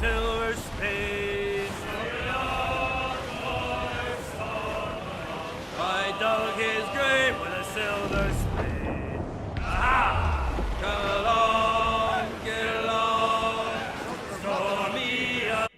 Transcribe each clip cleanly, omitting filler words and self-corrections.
silver spade. I dug his grave with a silver spade. Aha! Come along, get along, store me up.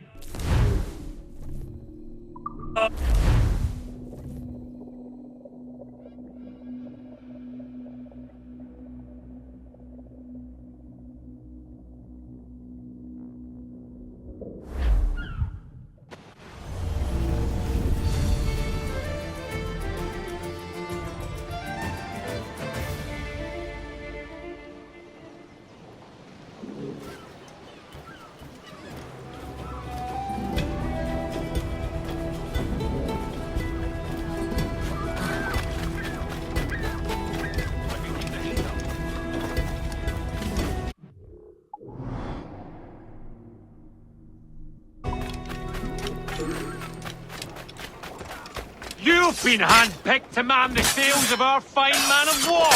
You've been handpicked to man the sails of our fine man of war!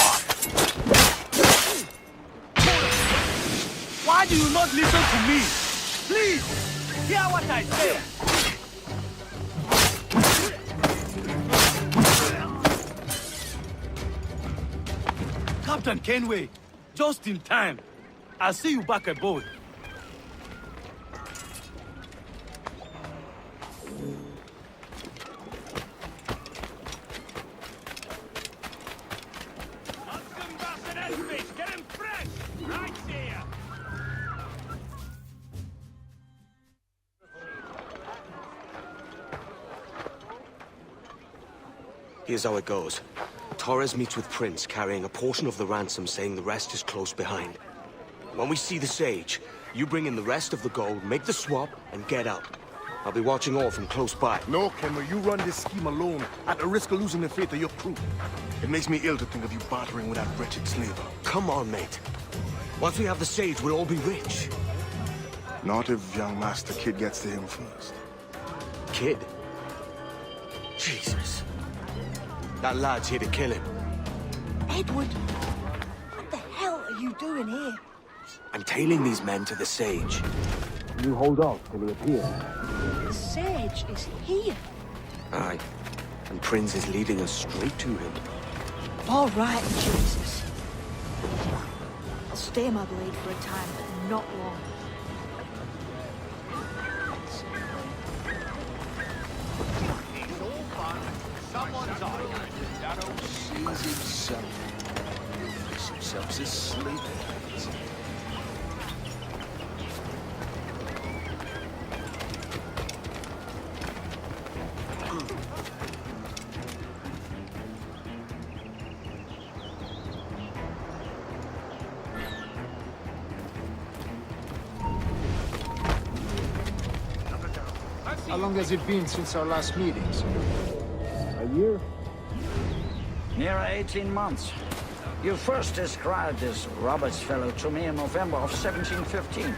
Why do you not listen to me? Please, hear what I say. Captain Kenway, just in time. I'll see you back aboard. Get him fresh! Right there! Here's how it goes. Torres meets with Prince, carrying a portion of the ransom, saying the rest is close behind. When we see the Sage, you bring in the rest of the gold, make the swap, and get out. I'll be watching all from close by. No, Kenway, you run this scheme alone, at the risk of losing the faith of your crew. It makes me ill to think of you bartering with that wretched slaver. Come on, mate. Once we have the Sage, we'll all be rich. Not if young Master Kid gets to him first. Kid? Jesus. That lad's here to kill him. Edward, what the hell are you doing here? I'm tailing these men to the Sage. You hold off till he appears. The Sage is here. Aye. And Prince is leading us straight to him. All right, Jesus. I'll stay my blade for a time, but not long. Someone's on that old Sees himself. Makes himself his slave. How long has it been since our last meetings? A year? Near 18 months. You first described this Roberts fellow to me in November of 1715.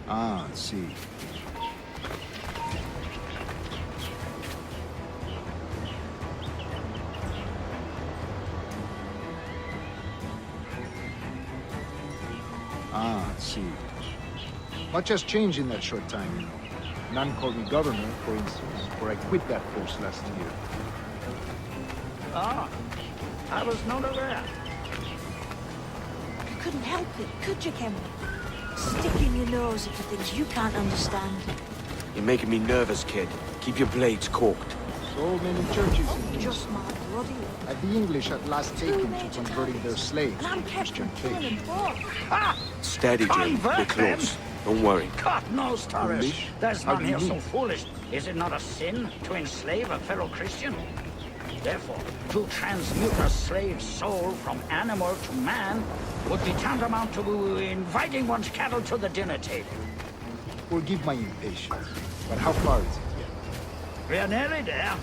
Ah, I see. Ah, I see. Much has changed in that short time, you know. None called me governor, for instance, for I quit that post last year. Ah, I was not aware. You couldn't help it, could you, Kenway? Sticking your nose into things you can't understand. You're making me nervous, kid. Keep your blades corked. So many churches in here. Just my bloody luck. Had the English at last taken to converting their slaves And I'm to kept Christian from killing faith. Ah! Steady, Jim. Convert We're close. Don't worry. God knows, Torres. English? There's How none do you here so mean? foolish. Is it not a sin to enslave a fellow Christian? Therefore, to transmute a slave soul from animal to man would be tantamount to inviting one's cattle to the dinner table. Forgive my impatience, but how far is it yet? We are nearly there.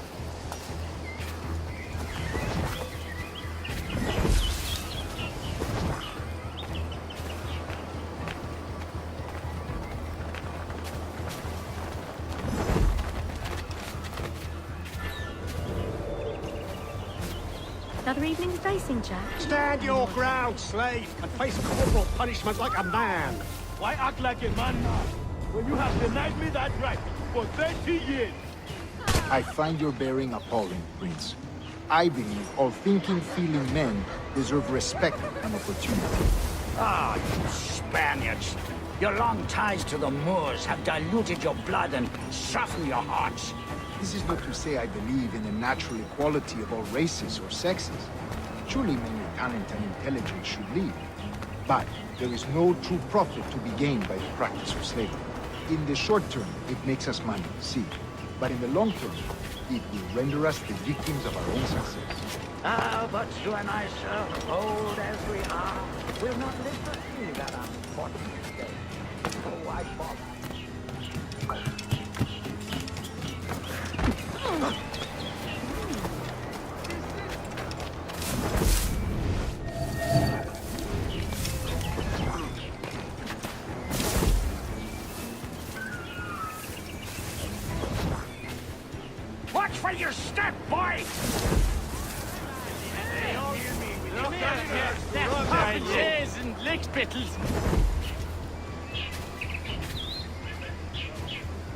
Another evening's racing, Jack. Stand your ground, slave, and face corporal punishment like a man. Why act like a man now, when you have denied me that right for 30 years? I find your bearing appalling, Prince. I believe all thinking, feeling men deserve respect and opportunity. Ah, you Spaniards. Your long ties to the Moors have diluted your blood and softened your hearts. This is not to say I believe in the natural equality of all races or sexes. Surely men with talent and intelligence should lead. But there is no true profit to be gained by the practice of slavery. In the short term, it makes us money, see. But in the long term, it will render us the victims of our own success. Ah, but you and I, sir, old as we are, will not live to see that unfortunate day. So why bother? Watch where you step, boy! Chairs and lickspittles.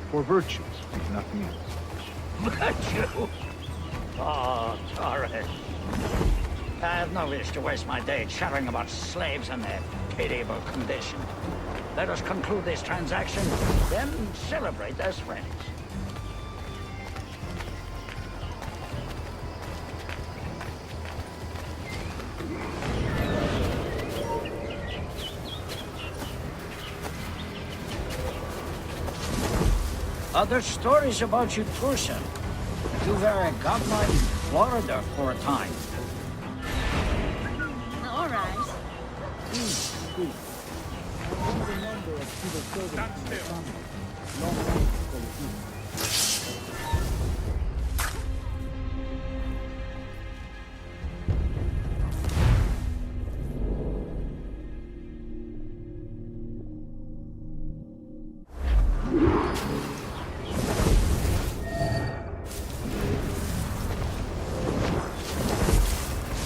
For virtues, if nothing else. Virtue? Oh, Torres. I have no wish to waste my day chattering about slaves and their pitiable condition. Let us conclude this transaction, then celebrate as friends. Other stories about you, Trusa. You were a governor in Florida for a time. All right.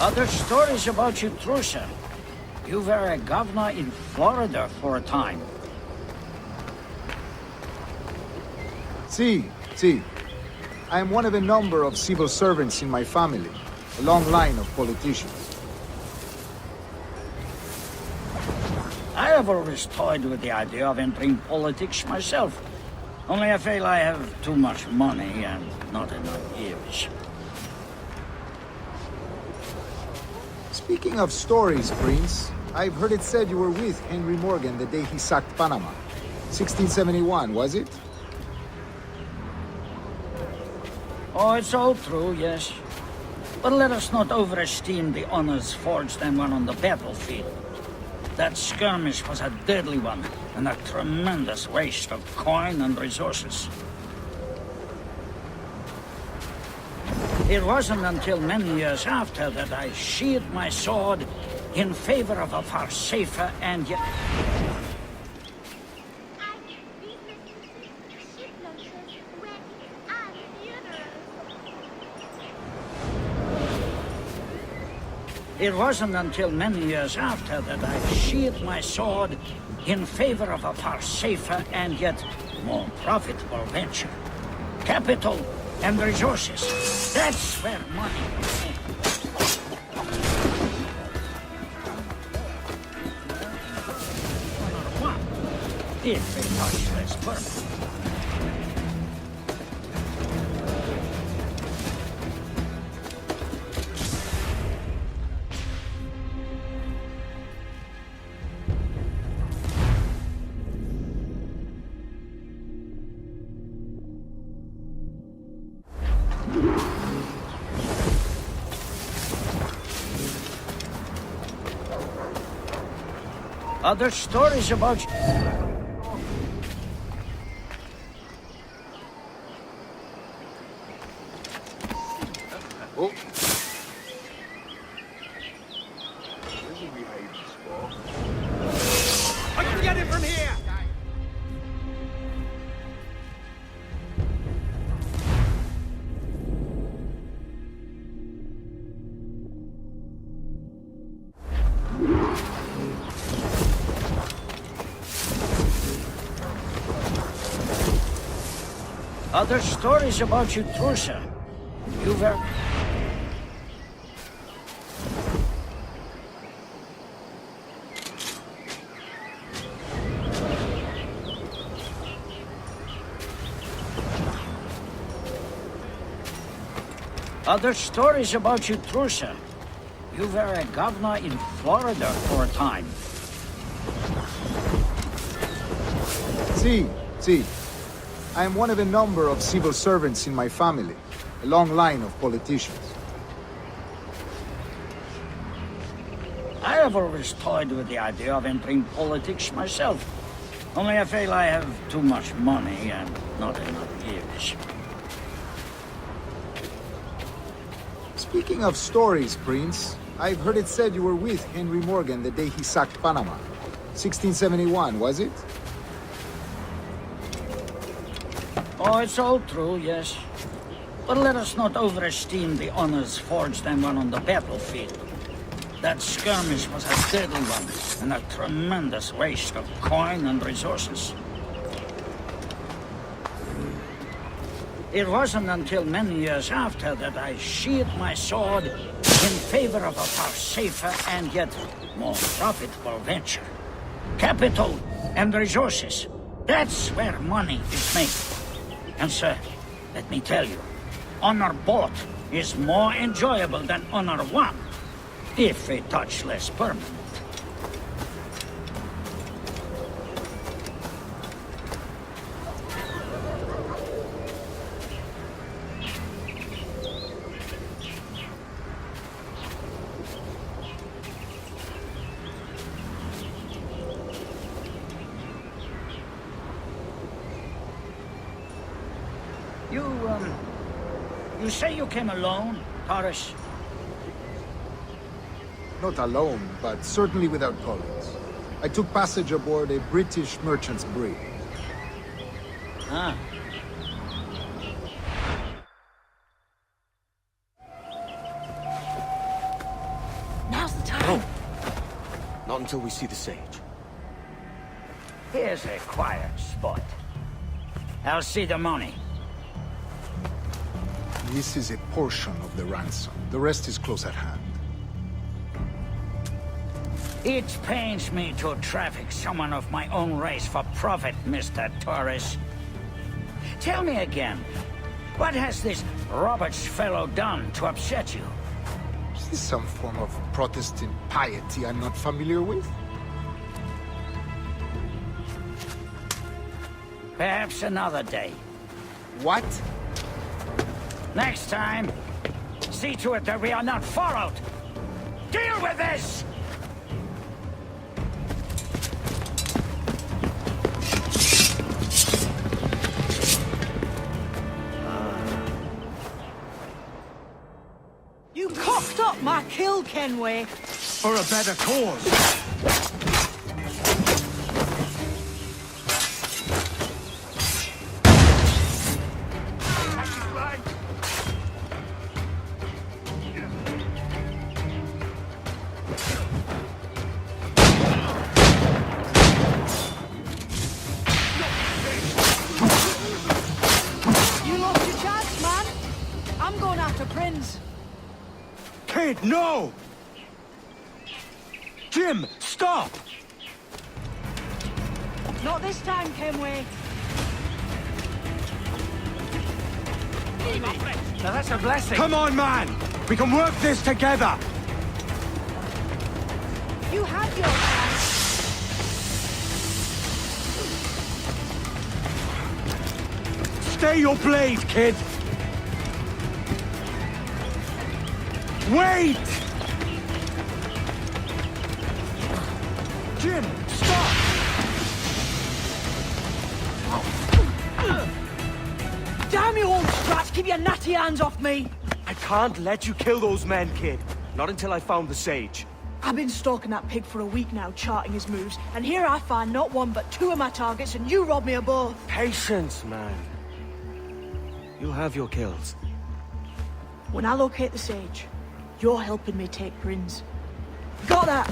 Other stories about you, Trusa. You were a governor in Florida for a time. See. I am one of a number of civil servants in my family, a long line of politicians. I have always toyed with the idea of entering politics myself. Only I feel I have too much money and not enough years. Speaking of stories, Prince, I've heard it said you were with Henry Morgan the day he sacked Panama. 1671, was it? Oh, it's all true, yes. But let us not overesteem the honors forged and won on the battlefield. That skirmish was a deadly one, and a tremendous waste of coin and resources. It wasn't until many years after that I sheathed my sword in favor of a far safer and yet... It wasn't until many years after that I sheathed my sword in favor of a far safer and yet more profitable venture. Capital and resources. That's where money comes in. If they touch less permanent. Other stories about you. Oh. I can get it from here! Other stories about you, Trusa. You were... Other stories about you, Trusa. You were a governor in Florida for a time. See. I am one of a number of civil servants in my family. A long line of politicians. I have always toyed with the idea of entering politics myself. Only I feel I have too much money and not enough years. Speaking of stories, Prince, I've heard it said you were with Henry Morgan the day he sacked Panama. 1671, was it? Oh, it's all true, yes. But let us not overesteem the honors forged and won on the battlefield. That skirmish was a deadly one, and a tremendous waste of coin and resources. It wasn't until many years after that I sheathed my sword in favor of a far safer and yet more profitable venture. Capital and resources. That's where money is made. And sir, let me tell you, honor bought is more enjoyable than honor won, if a touch less permanent. You say you came alone, Taurus? Not alone, but certainly without colleagues. I took passage aboard a British merchant's brig. Ah. Now's the time. Not until we see the sage. Here's a quiet spot. I'll see the money. This is a portion of the ransom. The rest is close at hand. It pains me to traffic someone of my own race for profit, Mr. Torres. Tell me again, what has this Roberts fellow done to upset you? Is this some form of Protestant piety I'm not familiar with? Perhaps another day. What? Next time, see to it that we are not followed. Deal with this! You cocked up my kill, Kenway. For a better cause. Kid, no! Jim, stop! Not this time, Kenway. Now that's a blessing. Come on, man! We can work this together! You had your chance. Stay your blade, kid! Wait! Jim, stop! Damn you, old sprats! Keep your natty hands off me! I can't let you kill those men, kid. Not until I found the sage. I've been stalking that pig for a week now, charting his moves, and here I find not one but two of my targets, and you rob me of both. Patience, man. You'll have your kills. When I locate the sage, you're helping me take Prince. Got that?